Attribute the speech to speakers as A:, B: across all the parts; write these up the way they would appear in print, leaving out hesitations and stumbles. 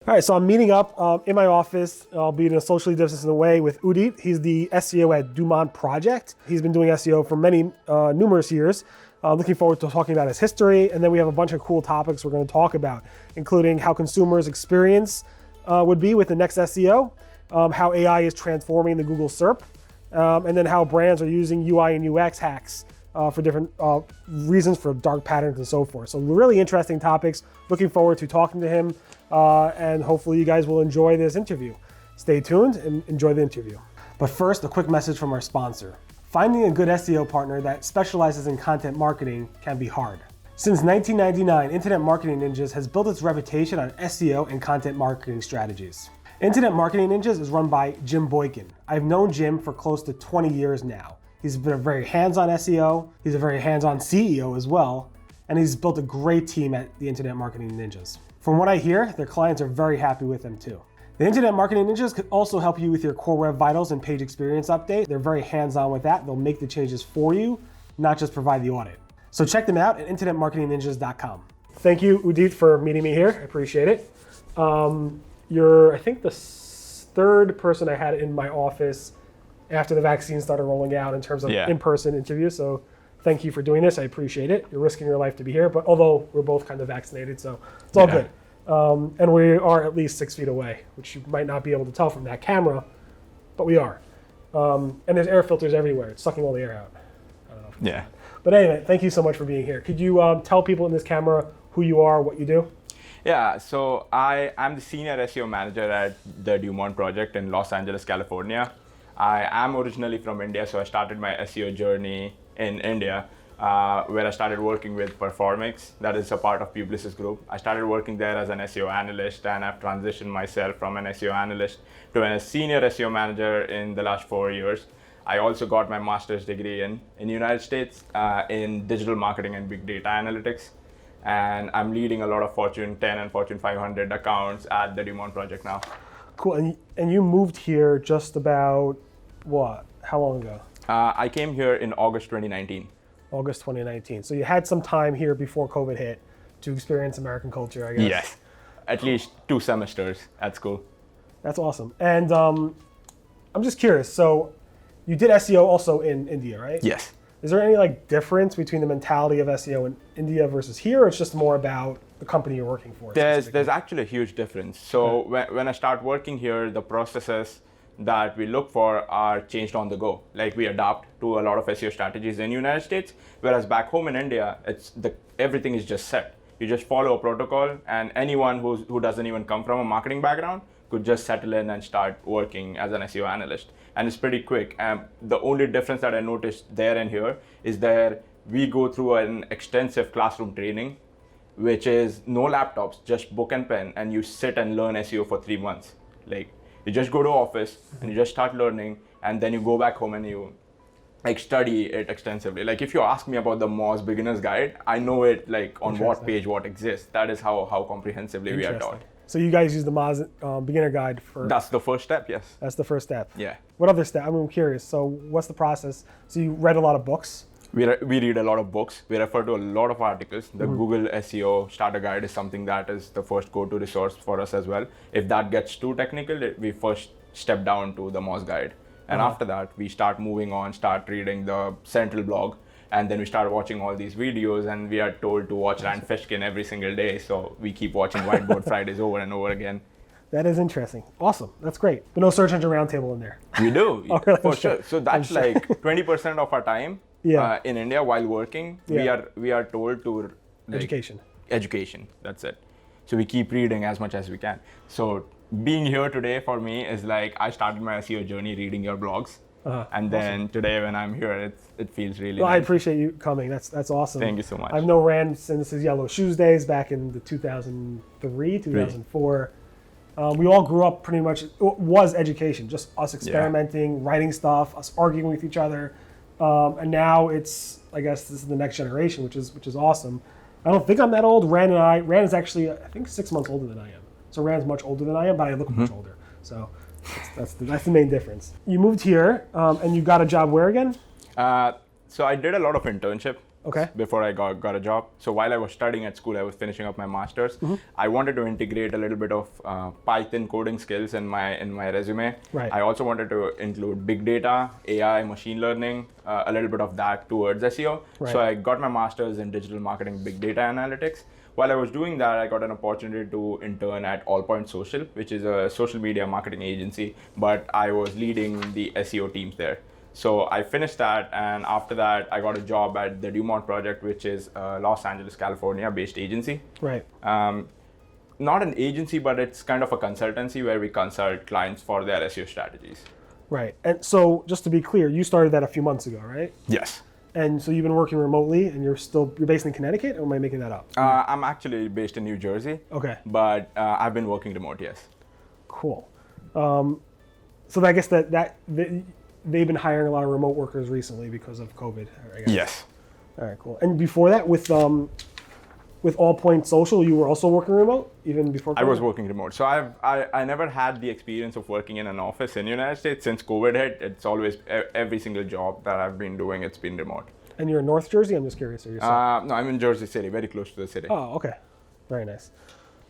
A: All right, so I'm meeting up in my office. I'll be in a socially distanced way with Udit. He's the SEO at DuMont Project. He's been doing SEO for many, numerous years. Looking forward to talking about his history. And then we have a bunch of cool topics we're going to talk about, including how consumers' experience would be with the Next SEO, how AI is transforming the Google SERP, and then how brands are using UI and UX hacks for different reasons for dark patterns and so forth. So really interesting topics. Looking forward to talking to him. And hopefully you guys will enjoy this interview. Stay tuned and enjoy the interview. But first, a quick message from our sponsor. Finding a good SEO partner that specializes in content marketing can be hard. Since 1999, Internet Marketing Ninjas has built its reputation on SEO and content marketing strategies. Internet Marketing Ninjas is run by Jim Boykin. I've known Jim for close to 20 years now. He's been a very hands-on SEO, he's a very hands-on CEO as well, and he's built a great team at the Internet Marketing Ninjas. From what I hear, their clients are very happy with them too. The Internet Marketing Ninjas could also help you with your Core Web Vitals and page experience update. They're very hands-on with that. They'll make the changes for you, not just provide the audit. So check them out at internetmarketingninjas.com. Thank you, Udit, for meeting me here. I appreciate it. You're, I think, the third person I had in my office after the vaccine started rolling out in terms of in-person interviews. So thank you for doing this. I appreciate it. You're risking your life to be here, but although we're both kind of vaccinated, so it's all good. And we are at least 6 feet away, which you might not be able to tell from that camera, but we are. And there's air filters everywhere. It's sucking all the air out. I don't know if it's But anyway, thank you so much for being here. Could you tell people in this camera who you are, what you do?
B: Yeah, so I'm the Senior SEO Manager at the DuMont Project in Los Angeles, California. I am originally from India, so I started my SEO journey in India, where I started working with Performics, that is a part of Publicis Group. I started working there as an SEO analyst, and I've transitioned myself from an SEO analyst to a Senior SEO Manager in the last 4 years. I also got my master's degree in the United States in digital marketing and big data analytics. And I'm leading a lot of Fortune 10 and Fortune 500 accounts at the DuMont Project now.
A: Cool, and you moved here just about, what, how long ago?
B: I came here in August 2019.
A: August 2019. So you had some time here before COVID hit to experience American culture, I guess.
B: Yes, at least 2 semesters at school.
A: That's awesome. And I'm just curious, so you did SEO also in India, right?
B: Yes.
A: Is there any difference between the mentality of SEO in India versus here, or it's just more about the company you're working for?
B: There's actually a huge difference. So when I start working here, the processes that we look for are changed on the go. Like, we adapt to a lot of SEO strategies in the United States, whereas back home in India, everything is just set. You just follow a protocol, and anyone who doesn't even come from a marketing background could just settle in and start working as an SEO analyst. And it's pretty quick. The only difference that I noticed there and here is that we go through an extensive classroom training, which is no laptops, just book and pen, and you sit and learn SEO for 3 months. Like, you just go to office and you just start learning, and then you go back home and you study it extensively. Like, if you ask me about the Moz Beginner's Guide, I know it on what page what exists. That is how comprehensively we are taught.
A: So you guys use the Moz Beginner Guide for...
B: That's the first step, yes.
A: That's the first step.
B: Yeah.
A: What other step? I'm curious. So what's the process? So you read a lot of books?
B: We read a lot of books. We refer to a lot of articles. The Google SEO Starter Guide is something that is the first go-to resource for us as well. If that gets too technical, we first step down to the Moz Guide. And after that, we start moving on, start reading the central blog. And then we start watching all these videos, and we are told to watch Rand Fishkin every single day. So we keep watching Whiteboard Fridays over and over again.
A: That is interesting. Awesome. That's great. But no Search Engine Roundtable in there.
B: We do, for sure. So that's 20% of our time in India while working. We are told to... Education, that's it. So we keep reading as much as we can. So being here today for me is I started my SEO journey reading your blogs. And then today when I'm here, it feels really nice.
A: I appreciate you coming. That's awesome.
B: Thank you so much.
A: I've known Rand since his Yellow Shoes days back in the 2003, 2004. We all grew up pretty much, it was education, just us experimenting, writing stuff, us arguing with each other. And now it's, I guess this is the next generation, which is awesome. I don't think I'm that old. Rand is actually, I think 6 months older than I am. So Rand's much older than I am, but I look much older. So that's the main difference. You moved here and you got a job where again?
B: So I did a lot of internship
A: Okay.
B: before I got a job. So while I was studying at school, I was finishing up my master's. I wanted to integrate a little bit of Python coding skills in my resume.
A: Right.
B: I also wanted to include big data, AI, machine learning, a little bit of that towards SEO.
A: Right.
B: So I got my master's in digital marketing, big data analytics. While I was doing that, I got an opportunity to intern at All Point Social, which is a social media marketing agency, but I was leading the SEO teams there. So I finished that, and after that, I got a job at the DuMont Project, which is a Los Angeles, California-based agency.
A: Right.
B: Not an agency, but it's kind of a consultancy where we consult clients for their SEO strategies.
A: Right. And so just to be clear, you started that a few months ago, right?
B: Yes.
A: And so you've been working remotely, and you're based in Connecticut, or am I making that up?
B: I'm actually based in New Jersey.
A: Okay.
B: But I've been working remote, yes.
A: Cool. So I guess they've been hiring a lot of remote workers recently because of COVID, I guess.
B: Yes.
A: All right, cool. And before that, with All Point Social, you were also working remote, even before COVID?
B: I was working remote. So I never had the experience of working in an office in the United States. Since COVID hit, it's always, every single job that I've been doing, it's been remote.
A: And you're in North Jersey? I'm just curious.
B: No, I'm in Jersey City, very close to the city.
A: Oh, okay. Very nice.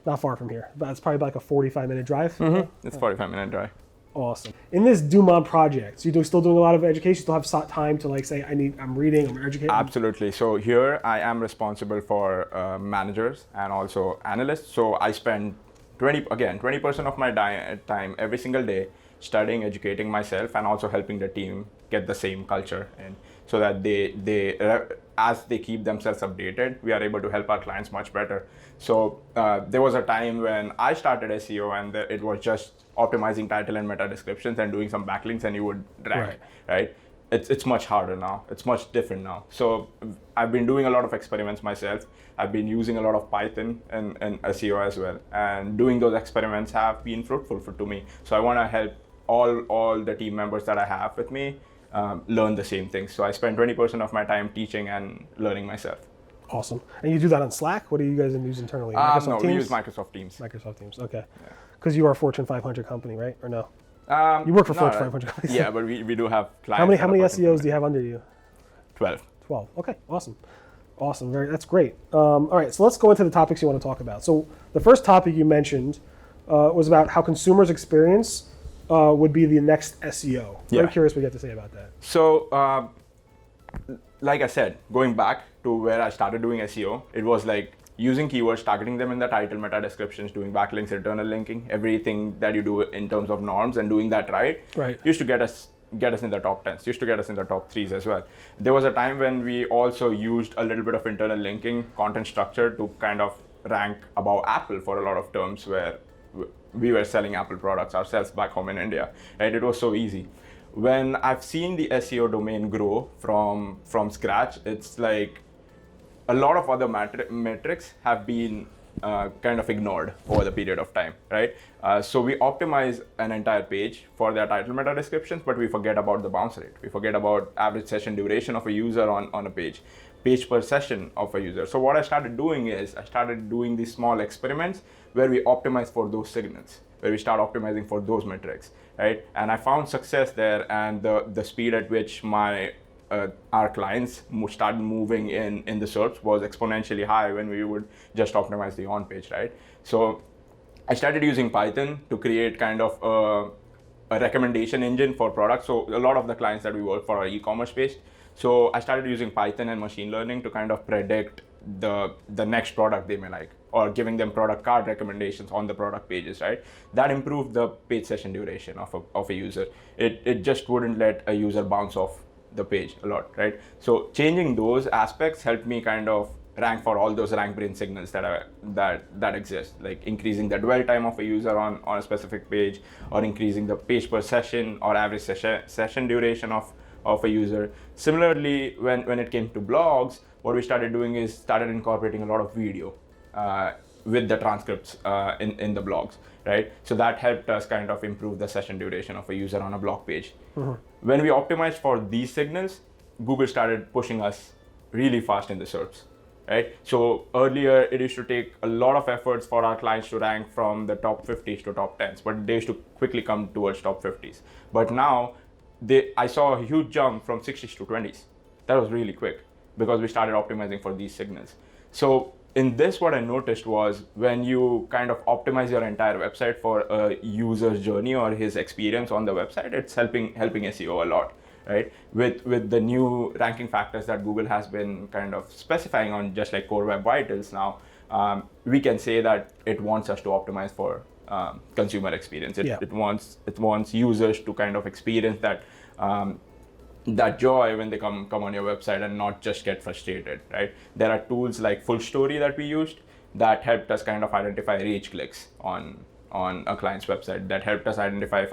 A: Not far from here. But it's probably like a 45-minute drive.
B: It's a 45-minute drive.
A: Awesome. In this DuMont project, so you're still doing a lot of education, still have time to like say, I'm reading, I'm educating?
B: Absolutely. So here I am responsible for managers and also analysts. So I spend 20% of my time every single day studying, educating myself, and also helping the team get the same culture. And so that as they keep themselves updated, we are able to help our clients much better. So there was a time when I started SEO and it was just optimizing title and meta descriptions and doing some backlinks and you would rank, right? It's much harder now. It's much different now. So I've been doing a lot of experiments myself. I've been using a lot of Python and SEO as well. And doing those experiments have been fruitful to me. So I want to help all the team members that I have with me learn the same things. So I spend 20% of my time teaching and learning myself.
A: Awesome. And you do that on Slack? What do you guys use internally?
B: No, we use Microsoft Teams.
A: Microsoft Teams, okay. Because you are a Fortune 500 company, right? Or no?
B: You
A: work for Fortune 500 companies.
B: Yeah, but we do have clients.
A: How many SEOs do you have under you?
B: 12.
A: 12. Okay, awesome. Awesome. That's great. All right, so let's go into the topics you want to talk about. So the first topic you mentioned was about how consumers' experience would be the next SEO. Very curious what you have to say about that.
B: So, like I said, going back to where I started doing SEO, it was like using keywords, targeting them in the title, meta descriptions, doing backlinks, internal linking, everything that you do in terms of norms and doing that right. Used to get us in the top 10s, used to get us in the top 3s as well. There was a time when we also used a little bit of internal linking, content structure to kind of rank above Apple for a lot of terms where we were selling Apple products ourselves back home in India, right? It was so easy. When I've seen the SEO domain grow from scratch, it's like a lot of other metrics have been kind of ignored over the period of time, right? So we optimize an entire page for their title meta descriptions, but we forget about the bounce rate. We forget about average session duration of a user on a page per session of a user. So what I started doing is I started doing these small experiments where we optimize for those signals, where we start optimizing for those metrics, right? And I found success there, and the speed at which our clients started moving in the search was exponentially high when we would just optimize the on page, right? So I started using Python to create kind of a recommendation engine for products. So a lot of the clients that we work for are e-commerce based. So I started using Python and machine learning to kind of predict the next product they may like, or giving them product card recommendations on the product pages, right? That improved the page session duration of a user. It just wouldn't let a user bounce off the page a lot, right? So changing those aspects helped me kind of rank for all those rank brain signals that exist, like increasing the dwell time of a user on a specific page, or increasing the page per session or average session duration of a user. Similarly, when it came to blogs, what we started doing is started incorporating a lot of video with the transcripts in the blogs, right? So that helped us kind of improve the session duration of a user on a blog page. When we optimized for these signals, Google started pushing us really fast in the search, right? So earlier it used to take a lot of efforts for our clients to rank from the top 50s to top 10s, but they used to quickly come towards top 50s. But now I saw a huge jump from 60s to 20s. That was really quick, because we started optimizing for these signals. So in this, what I noticed was when you kind of optimize your entire website for a user's journey or his experience on the website, it's helping SEO a lot, right? With the new ranking factors that Google has been kind of specifying on just like Core Web Vitals now, we can say that it wants us to optimize for consumer experience. It wants users to kind of experience that joy when they come on your website and not just get frustrated, right? There are tools like Full Story that we used that helped us kind of identify rage clicks on a client's website, that helped us identify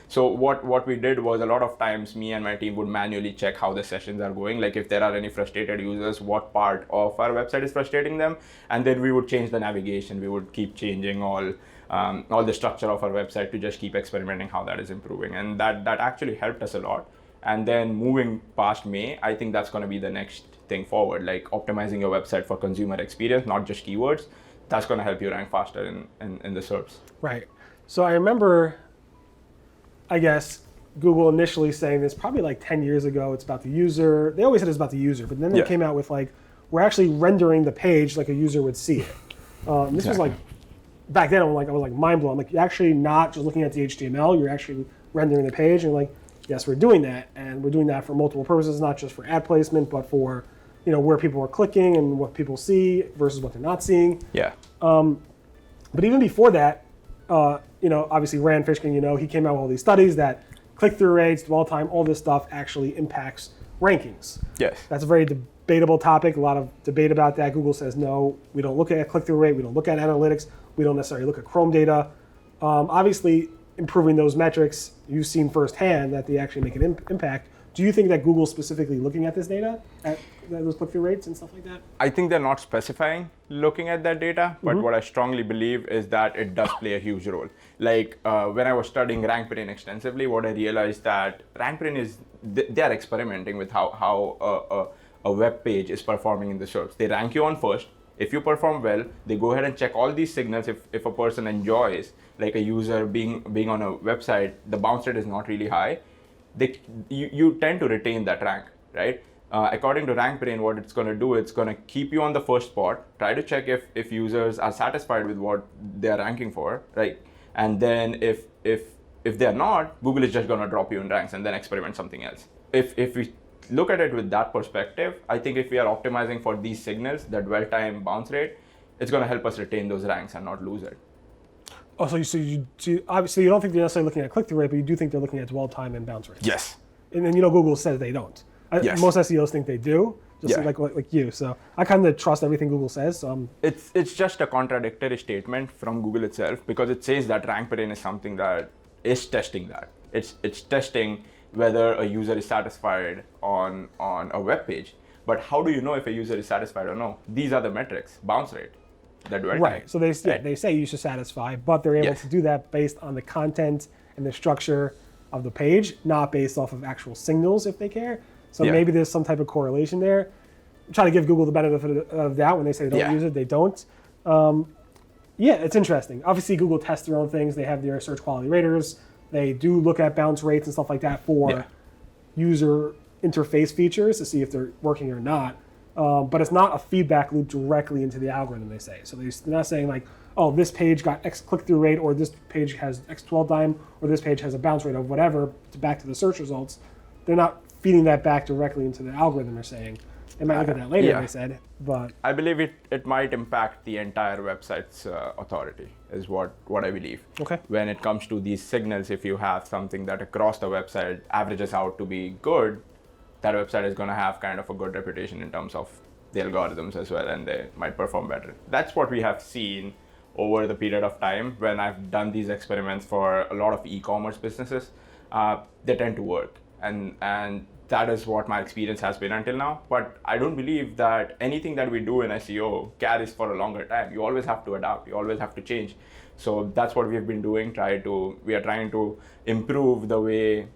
B: so what we did was a lot of times me and my team would manually check how the sessions are going, like if there are any frustrated users, what part of our website is frustrating them, and then we would change the navigation. We would keep changing all the structure of our website to just keep experimenting how that is improving, and that actually helped us a lot. And then moving past May, I think that's going to be the next thing forward, like optimizing your website for consumer experience, not just keywords. That's going to help you rank faster in the SERPs.
A: Right. So I remember, I guess, Google initially saying this probably like 10 years ago. It's about the user. They always said it's about the user, but then they came out with like, we're actually rendering the page like a user would see it. This was like, back then I was like mind blown. Like, you're actually not just looking at the HTML, you're actually rendering the page, and you're like, yes, we're doing that, and we're doing that for multiple purposes, not just for ad placement, but for where people are clicking and what people see versus what they're not seeing.
B: Yeah.
A: But even before that, obviously Rand Fishkin, he came out with all these studies that click-through rates, dwell time, all this stuff actually impacts rankings.
B: Yes.
A: That's a very debatable topic. A lot of debate about that. Google says no, we don't look at click-through rate, we don't look at analytics, we don't necessarily look at Chrome data. Obviously, improving those metrics, you've seen firsthand that they actually make an impact. Do you think that Google's specifically looking at this data, at those click-through rates and stuff like that?
B: I think they're not specifying looking at that data, but what I strongly believe is that it does play a huge role. Like when I was studying RankBrain extensively, what I realized that RankBrain they are experimenting with how a web page is performing in the SERPs. They rank you on first. If you perform well, they go ahead and check all these signals. If a person enjoys, like a user being on a website, the bounce rate is not really high, you tend to retain that rank, right? According to RankBrain, what it's going to do, it's going to keep you on the first spot, try to check if users are satisfied with what they're ranking for, right? And then if they're not, Google is just going to drop you in ranks and then experiment something else. If we look at it with that perspective, I think if we are optimizing for these signals, the dwell time, bounce rate, it's going to help us retain those ranks and not lose it.
A: Oh, so you obviously you don't think they're necessarily looking at click-through rate, but you do think they're looking at dwell time and bounce rate.
B: Yes.
A: And then Google says they don't.
B: Yes.
A: Most SEOs think they do, just like you. So I kind of trust everything Google says. So
B: it's just a contradictory statement from Google itself, because it says that RankBrain is something that is testing that. It's testing whether a user is satisfied on a web page. But how do you know if a user is satisfied or no? These are the metrics: bounce rate, the dwell time.
A: Right. So they say you should satisfy, but they're able to do that based on the content and the structure of the page, not based off of actual signals if they care. So maybe there's some type of correlation there. I'm trying to give Google the benefit of doubt when they say they don't use it, they don't. It's interesting. Obviously, Google tests their own things. They have their search quality raters. They do look at bounce rates and stuff like that for user interface features to see if they're working or not. But it's not a feedback loop directly into the algorithm, they say. So they're not saying like, oh, this page got X click-through rate, or this page has X dwell time, or this page has a bounce rate of whatever, back to the search results. They're not feeding that back directly into the algorithm, they're saying. They might look at that later, they said, but...
B: I believe it might impact the entire website's authority, is what I believe.
A: Okay.
B: When it comes to these signals, if you have something that across the website averages out to be good, that website is going to have kind of a good reputation in terms of the algorithms as well, and they might perform better. That's what we have seen over the period of time when I've done these experiments for a lot of e-commerce businesses. They tend to work, and that is what my experience has been until now. But I don't believe that anything that we do in SEO carries for a longer time. You always have to adapt, you always have to change. So that's what we've been doing. We are trying to improve the way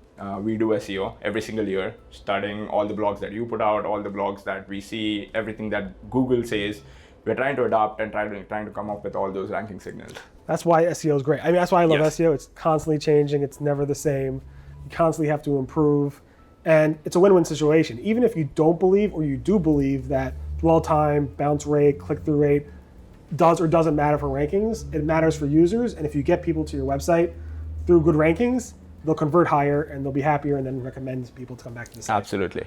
B: we do SEO every single year, studying all the blogs that you put out, all the blogs that we see, everything that Google says. We're trying to adapt and trying to come up with all those ranking signals.
A: That's why SEO is great. I mean, that's why I love SEO. It's constantly changing. It's never the same. You constantly have to improve. And it's a win-win situation. Even if you don't believe or you do believe that dwell time, bounce rate, click-through rate does or doesn't matter for rankings, it matters for users. And if you get people to your website through good rankings, they'll convert higher and they'll be happier and then recommend people to come back to the site.
B: Absolutely.